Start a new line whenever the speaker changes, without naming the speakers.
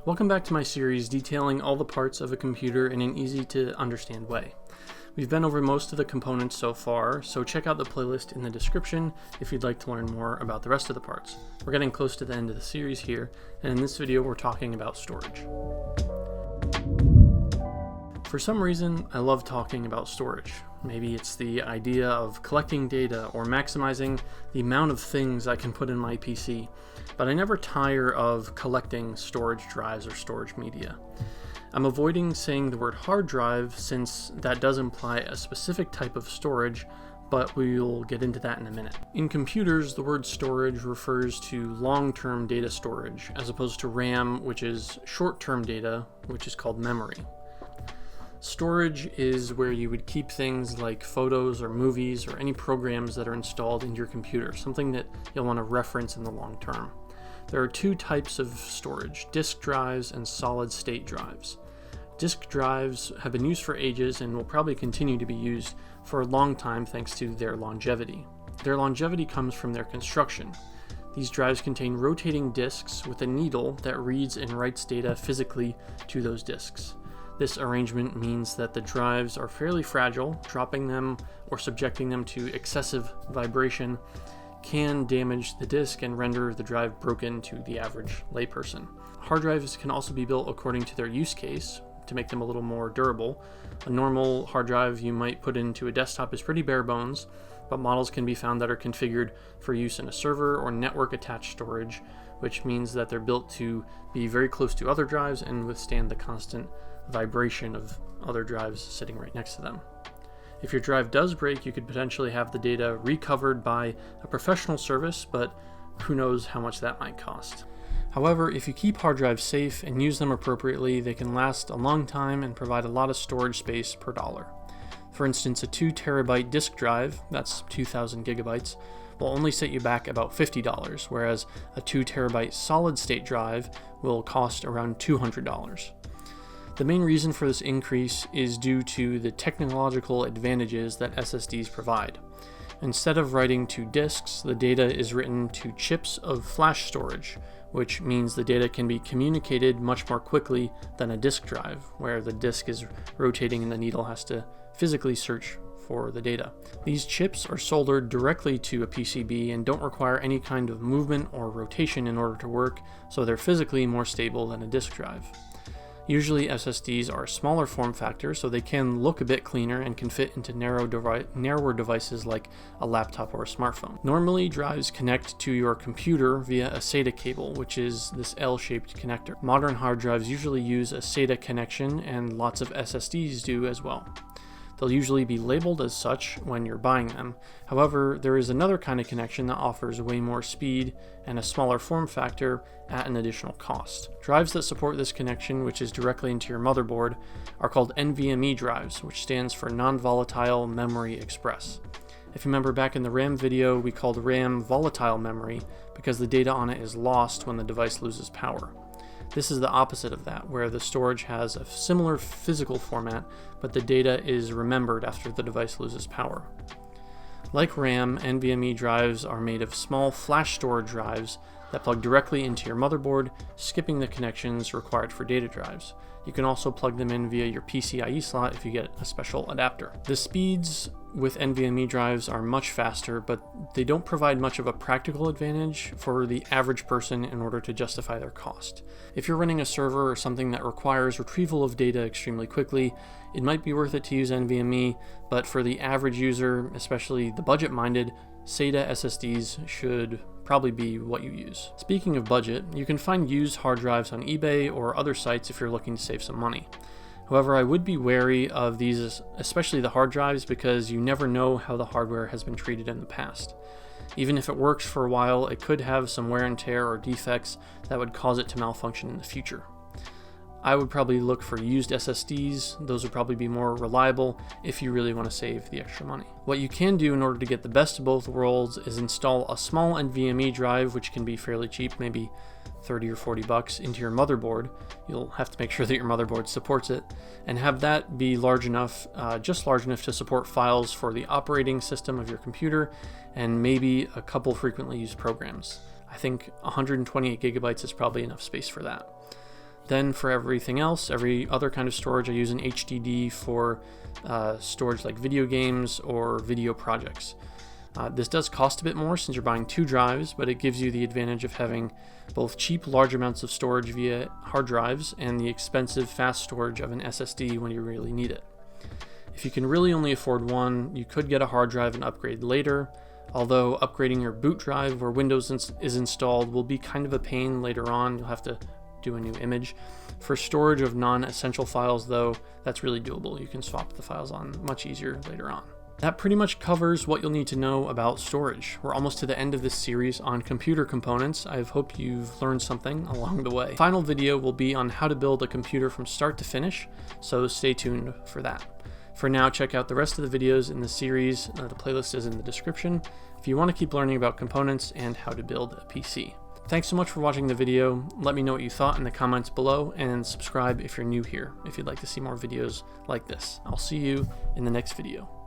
Welcome back to my series detailing all the parts of a computer in an easy to understand way. We've been over most of the components so far, so check out the playlist in the description if you'd like to learn more about the rest of the parts. We're getting close to the end of the series here, and in this video we're talking about storage. For some reason, I love talking about storage. Maybe it's the idea of collecting data or maximizing the amount of things I can put in my PC, but I never tire of collecting storage drives or storage media. I'm avoiding saying the word hard drive since that does imply a specific type of storage, but we'll get into that in a minute. In computers, the word storage refers to long-term data storage, as opposed to RAM, which is short-term data, which is called memory. Storage is where you would keep things like photos or movies or any programs that are installed in your computer, something that you'll want to reference in the long term. There are two types of storage, disk drives and solid-state drives. Disk drives have been used for ages and will probably continue to be used for a long time thanks to their longevity. Their longevity comes from their construction. These drives contain rotating disks with a needle that reads and writes data physically to those disks. This arrangement means that the drives are fairly fragile. Dropping them or subjecting them to excessive vibration can damage the disk and render the drive broken to the average layperson. Hard drives can also be built according to their use case to make them a little more durable. A normal hard drive you might put into a desktop is pretty bare bones, but models can be found that are configured for use in a server or network attached storage, which means that they're built to be very close to other drives and withstand the constant vibration of other drives sitting right next to them. If your drive does break, you could potentially have the data recovered by a professional service, but who knows how much that might cost. However, if you keep hard drives safe and use them appropriately, they can last a long time and provide a lot of storage space per dollar. For instance, a 2 terabyte disk drive, that's 2,000 gigabytes, will only set you back about $50, whereas a 2 terabyte solid state drive will cost around $200. The main reason for this increase is due to the technological advantages that SSDs provide. Instead of writing to disks, the data is written to chips of flash storage, which means the data can be communicated much more quickly than a disk drive, where the disk is rotating and the needle has to physically search for the data. These chips are soldered directly to a PCB and don't require any kind of movement or rotation in order to work, so they're physically more stable than a disk drive. Usually SSDs are a smaller form factor, so they can look a bit cleaner and can fit into narrower devices like a laptop or a smartphone. Normally, drives connect to your computer via a SATA cable, which is this L-shaped connector. Modern hard drives usually use a SATA connection, and lots of SSDs do as well. They'll usually be labeled as such when you're buying them. However, there is another kind of connection that offers way more speed and a smaller form factor at an additional cost. Drives that support this connection, which is directly into your motherboard, are called NVMe drives, which stands for Non-Volatile Memory Express. If you remember back in the RAM video, we called RAM volatile memory because the data on it is lost when the device loses power. This is the opposite of that, where the storage has a similar physical format, but the data is remembered after the device loses power. Like RAM, NVMe drives are made of small flash storage drives that plug directly into your motherboard, skipping the connections required for data drives. You can also plug them in via your PCIe slot if you get a special adapter. The speeds with NVMe drives are much faster, but they don't provide much of a practical advantage for the average person in order to justify their cost. If you're running a server or something that requires retrieval of data extremely quickly, it might be worth it to use NVMe, but for the average user, especially the budget-minded, SATA SSDs should probably be what you use. Speaking of budget, you can find used hard drives on eBay or other sites if you're looking to save some money. However, I would be wary of these, especially the hard drives, because you never know how the hardware has been treated in the past. Even if it works for a while, it could have some wear and tear or defects that would cause it to malfunction in the future. I would probably look for used SSDs. Those would probably be more reliable if you really want to save the extra money. What you can do in order to get the best of both worlds is install a small NVMe drive, which can be fairly cheap, maybe 30 or 40 bucks, into your motherboard. You'll have to make sure that your motherboard supports it, and have that be large enough, just large enough to support files for the operating system of your computer and maybe a couple frequently used programs. I think 128 gigabytes is probably enough space for that. Then for everything else, every other kind of storage, I use an HDD for storage like video games or video projects. This does cost a bit more since you're buying 2 drives, but it gives you the advantage of having both cheap, large amounts of storage via hard drives and the expensive, fast storage of an SSD when you really need it. If you can really only afford one, you could get a hard drive and upgrade later, although upgrading your boot drive where Windows is installed will be kind of a pain later on. You'll have to do a new image. For storage of non-essential files though, that's really doable. You can swap the files on much easier later on. That pretty much covers what you'll need to know about storage. We're almost to the end of this series on computer components. I hope you've learned something along the way. Final video will be on how to build a computer from start to finish, so stay tuned for that. For now, check out the rest of the videos in the series. The playlist is in the description if you want to keep learning about components and how to build a PC. Thanks so much for watching the video. Let me know what you thought in the comments below, and subscribe if you're new here if you'd like to see more videos like this. I'll see you in the next video.